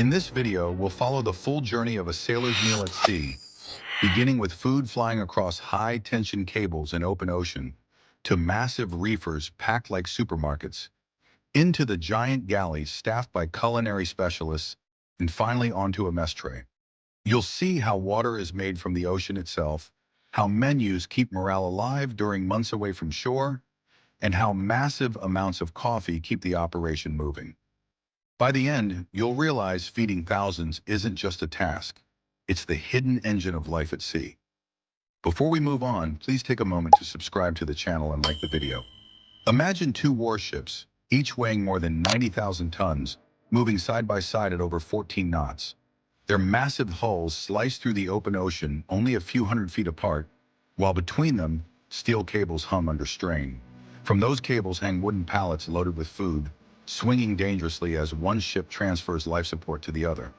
In this video, we'll follow the full journey of a sailor's meal at sea, beginning with food flying across high-tension cables in open ocean, to massive reefers packed like supermarkets, into the giant galleys staffed by culinary specialists, and finally onto a mess tray. You'll see how water is made from the ocean itself, how menus keep morale alive during months away from shore, and how massive amounts of coffee keep the operation moving. By the end, you'll realize feeding thousands isn't just a task. It's the hidden engine of life at sea. Before we move on, please take a moment to subscribe to the channel and like the video. Imagine two warships, each weighing more than 90,000 tons, moving side by side at over 14 knots. Their massive hulls slice through the open ocean only a few hundred feet apart, while between them, steel cables hum under strain. From those cables hang wooden pallets loaded with food, swinging dangerously as one ship transfers life support to the other.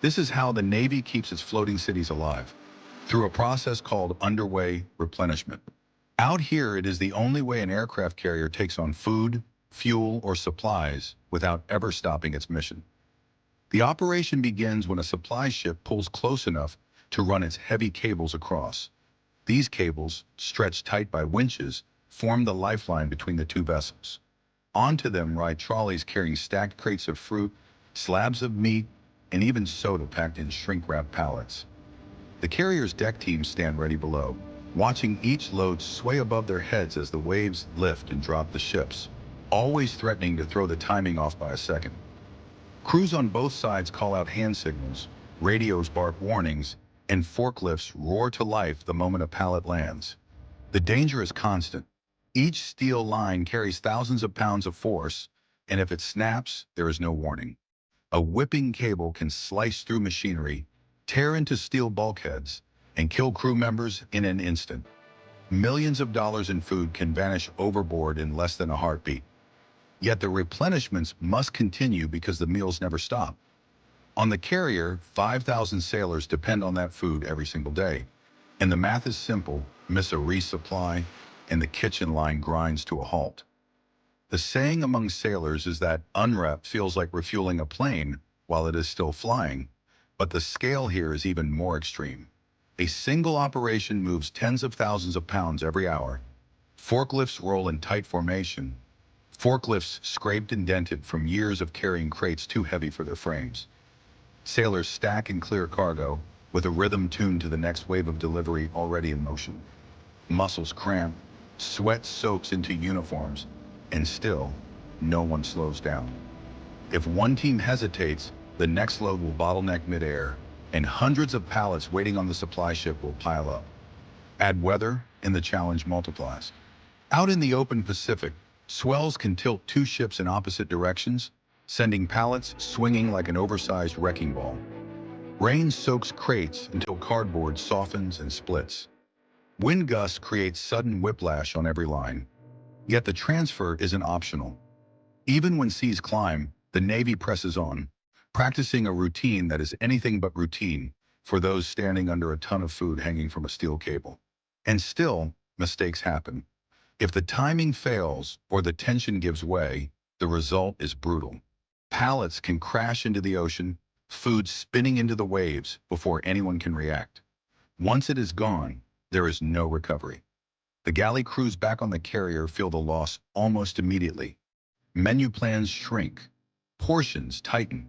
This is how the Navy keeps its floating cities alive, through a process called underway replenishment. Out here, it is the only way an aircraft carrier takes on food, fuel, or supplies without ever stopping its mission. The operation begins when a supply ship pulls close enough to run its heavy cables across. These cables, stretched tight by winches, form the lifeline between the two vessels. Onto them ride trolleys carrying stacked crates of fruit, slabs of meat, and even soda packed in shrink-wrapped pallets. The carrier's deck teams stand ready below, watching each load sway above their heads as the waves lift and drop the ships, always threatening to throw the timing off by a second. Crews on both sides call out hand signals, radios bark warnings, and forklifts roar to life the moment a pallet lands. The danger is constant. Each steel line carries thousands of pounds of force, and if it snaps, there is no warning. A whipping cable can slice through machinery, tear into steel bulkheads, and kill crew members in an instant. Millions of dollars in food can vanish overboard in less than a heartbeat. Yet the replenishments must continue because the meals never stop. On the carrier, 5,000 sailors depend on that food every single day. And the math is simple: miss a resupply, and the kitchen line grinds to a halt. The saying among sailors is that unrep feels like refueling a plane while it is still flying, but the scale here is even more extreme. A single operation moves tens of thousands of pounds every hour. Forklifts roll in tight formation, forklifts scraped and dented from years of carrying crates too heavy for their frames. Sailors stack and clear cargo, with a rhythm tuned to the next wave of delivery already in motion. Muscles cramp, sweat soaks into uniforms, and still, no one slows down. If one team hesitates, the next load will bottleneck midair, and hundreds of pallets waiting on the supply ship will pile up. Add weather, and the challenge multiplies. Out in the open Pacific, swells can tilt two ships in opposite directions, sending pallets swinging like an oversized wrecking ball. Rain soaks crates until cardboard softens and splits. Wind gusts create sudden whiplash on every line. Yet the transfer isn't optional. Even when seas climb, the Navy presses on, practicing a routine that is anything but routine for those standing under a ton of food hanging from a steel cable. And still, mistakes happen. If the timing fails or the tension gives way, the result is brutal. Pallets can crash into the ocean, food spinning into the waves before anyone can react. Once it is gone, there is no recovery. The galley crews back on the carrier feel the loss almost immediately. Menu plans shrink, portions tighten,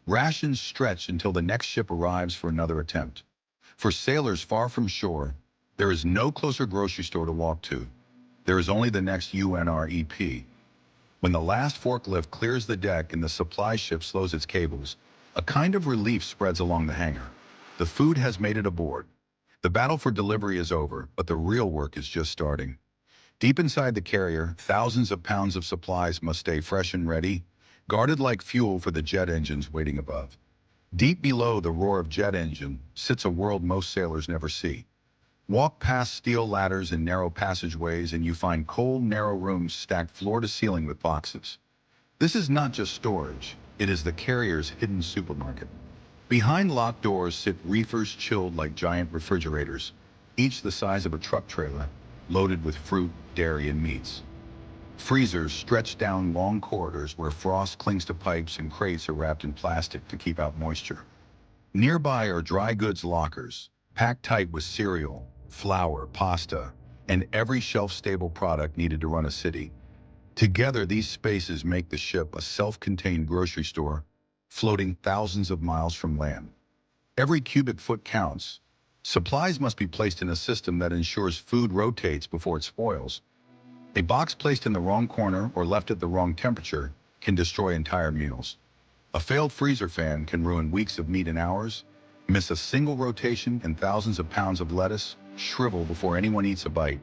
rations stretch until the next ship arrives for another attempt. For sailors far from shore, there is no closer grocery store to walk to. There is only the next UNREP. When the last forklift clears the deck and the supply ship slows its cables, a kind of relief spreads along the hangar. The food has made it aboard. The battle for delivery is over, but the real work is just starting. Deep inside the carrier, thousands of pounds of supplies must stay fresh and ready, guarded like fuel for the jet engines waiting above. Deep below the roar of jet engine sits a world most sailors never see. Walk past steel ladders and narrow passageways and you find cold, narrow rooms stacked floor to ceiling with boxes. This is not just storage, it is the carrier's hidden supermarket. Behind locked doors sit reefers chilled like giant refrigerators, each the size of a truck trailer, loaded with fruit, dairy, and meats. Freezers stretch down long corridors where frost clings to pipes and crates are wrapped in plastic to keep out moisture. Nearby are dry goods lockers, packed tight with cereal, flour, pasta, and every shelf-stable product needed to run a city. Together, these spaces make the ship a self-contained grocery store, floating thousands of miles from land. Every cubic foot counts. Supplies must be placed in a system that ensures food rotates before it spoils. A box placed in the wrong corner or left at the wrong temperature can destroy entire meals. A failed freezer fan can ruin weeks of meat in hours, miss a single rotation, and thousands of pounds of lettuce shrivel before anyone eats a bite.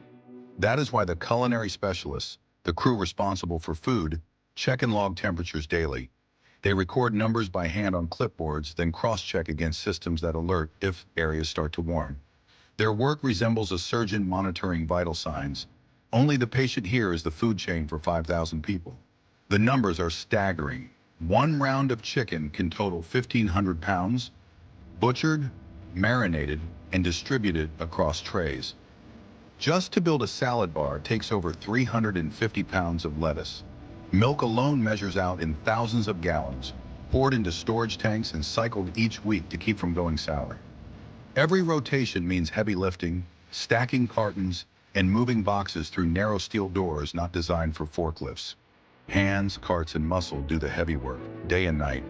That is why the culinary specialists, the crew responsible for food, check and log temperatures daily. They record numbers by hand on clipboards, then cross-check against systems that alert if areas start to warm. Their work resembles a surgeon monitoring vital signs. Only the patient here is the food chain for 5,000 people. The numbers are staggering. One round of chicken can total 1,500 pounds, butchered, marinated, and distributed across trays. Just to build a salad bar takes over 350 pounds of lettuce. Milk alone measures out in thousands of gallons, poured into storage tanks and cycled each week to keep from going sour. Every rotation means heavy lifting, stacking cartons, and moving boxes through narrow steel doors not designed for forklifts. Hands, carts, and muscle do the heavy work, day and night.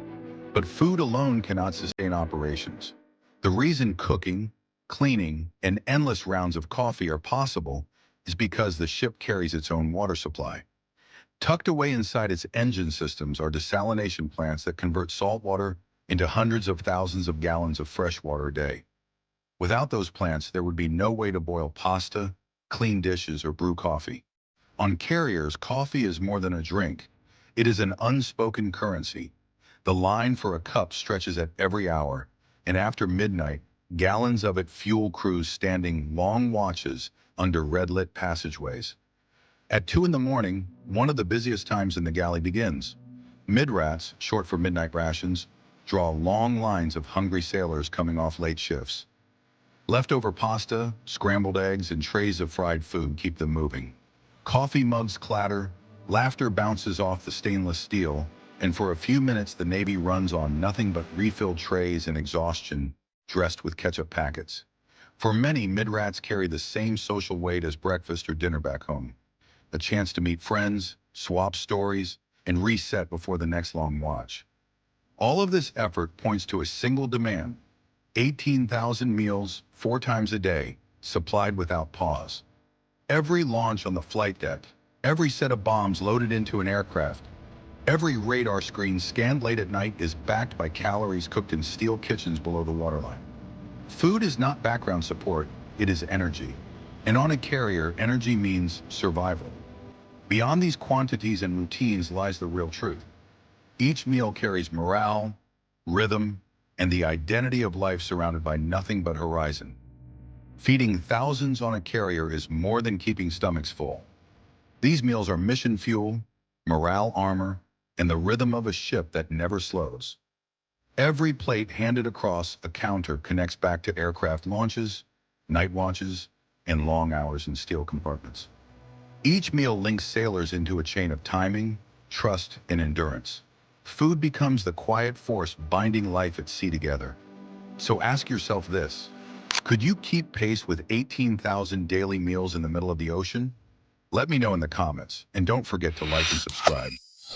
But food alone cannot sustain operations. The reason cooking, cleaning, and endless rounds of coffee are possible is because the ship carries its own water supply. Tucked away inside its engine systems are desalination plants that convert salt water into hundreds of thousands of gallons of fresh water a day. Without those plants, there would be no way to boil pasta, clean dishes, or brew coffee. On carriers, coffee is more than a drink. It is an unspoken currency. The line for a cup stretches at every hour, and after midnight, gallons of it fuel crews standing long watches under red-lit passageways. At 2 in the morning, one of the busiest times in the galley begins. Midrats, short for midnight rations, draw long lines of hungry sailors coming off late shifts. Leftover pasta, scrambled eggs, and trays of fried food keep them moving. Coffee mugs clatter, laughter bounces off the stainless steel, and for a few minutes the Navy runs on nothing but refilled trays and exhaustion dressed with ketchup packets. For many, midrats carry the same social weight as breakfast or dinner back home. A chance to meet friends, swap stories, and reset before the next long watch. All of this effort points to a single demand: 18,000 meals, 4 times a day, supplied without pause. Every launch on the flight deck, every set of bombs loaded into an aircraft, every radar screen scanned late at night is backed by calories cooked in steel kitchens below the waterline. Food is not background support, it is energy. And on a carrier, energy means survival. Beyond these quantities and routines lies the real truth. Each meal carries morale, rhythm, and the identity of life surrounded by nothing but horizon. Feeding thousands on a carrier is more than keeping stomachs full. These meals are mission fuel, morale armor, and the rhythm of a ship that never slows. Every plate handed across a counter connects back to aircraft launches, night watches, and long hours in steel compartments. Each meal links sailors into a chain of timing, trust, and endurance. Food becomes the quiet force binding life at sea together. So ask yourself this: could you keep pace with 18,000 daily meals in the middle of the ocean? Let me know in the comments, and don't forget to like and subscribe.